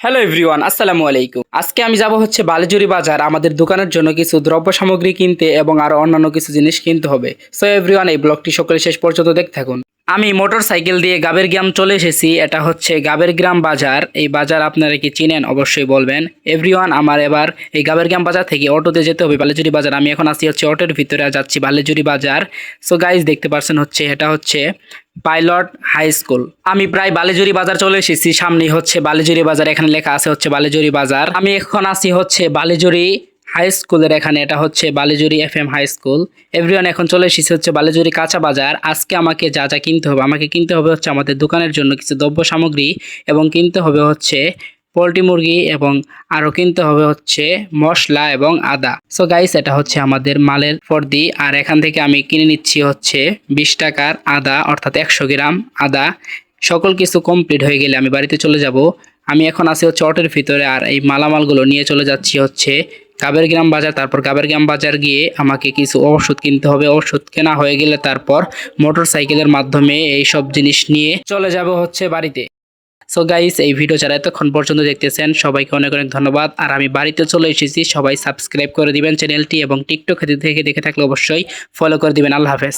Hello everyone, আসসালামু আলাইকুম। আজকে আমি যাব হচ্ছে বালিজুরি বাজার আমাদের দোকানের জন্য কিছু দ্রব্য সামগ্রী কিনতে এবং আরো অন্যান্য কিছু জিনিস কিনতে হবে। সো এভরিওয়ান, এই ব্লগটি সকলে শেষ পর্যন্ত দেখতে থাকুন। আমি মোটর সাইকেল দিয়ে গাবের গ্রাম চলে এসেছি। এটা হচ্ছে গাবের গ্রাম বাজার। এই বাজার আপনারা কি চিনেন অবশ্যই বলবেন। এভরিওয়ান, আমার এবার এই গাবের গ্রাম বাজার থেকে অটোতে যেতে হবে বালিজুরি বাজার। আমি এখন আসি হচ্ছে অটোর ভিতরে, যাচ্ছি বালিজুরি বাজার। সো গাইজ দেখতে পাচ্ছেন হচ্ছে এটা হচ্ছে পাইলট হাই স্কুল। আমি প্রায় বালিজুরি বাজার চলে এসেছি। সামনেই হচ্ছে বালিজুরি বাজার, এখানে লেখা আছে হচ্ছে বালিজুরি বাজার। আমি এখন আসি হচ্ছে বালিজুরি হাই স্কুলের এখানে। এটা হচ্ছে Balijuri FM high school. Everyone, এখন চলে এসেছি হচ্ছে বালিজুরি কাঁচা বাজার। আজকে আমাকে যা যা কিনতে হবে, আমাকে কিনতে হবে হচ্ছে আমাদের দোকানের জন্য কিছু দ্রব্য সামগ্রী, এবং কিনতে হবে হচ্ছে পোলট্রি মুরগি, এবং আরও কিনতে হবে হচ্ছে মশলা এবং আদা। সো গাইস, এটা হচ্ছে আমাদের মালের ফর্দি। আর এখান থেকে আমি কিনে নিচ্ছি হচ্ছে 20 টাকার আদা, অর্থাৎ 100 গ্রাম আদা। সকল কিছু কমপ্লিট হয়ে গেলে আমি বাড়িতে চলে যাব। আমি এখন আছি হচ্ছে অটোর ভিতরে, আর এই মালামালগুলো নিয়ে চলে যাচ্ছি হচ্ছে গাবের গ্রাম বাজার। তারপর গাবের গ্রাম বাজার গিয়ে আমাকে কিছু ওষুধ কিনতে হবে। ওষুধ কেনা হয়ে গেলে তারপর মোটর সাইকেলের মাধ্যমে এই সব জিনিস নিয়ে চলে যাব হচ্ছে বাড়িতে। সো গাইস, এই ভিডিও যারা এতক্ষণ পর্যন্ত দেখতেছেন সবাইকে অনেক অনেক ধন্যবাদ। আর আমি বাড়িতে চলে এসেছি, সবাই সাবস্ক্রাইব করে দিবেন চ্যানেলটি, এবং টিকটক থেকে দেখে থাকলে অবশ্যই ফলো করে দিবেন। আল্লাহ হাফেজ।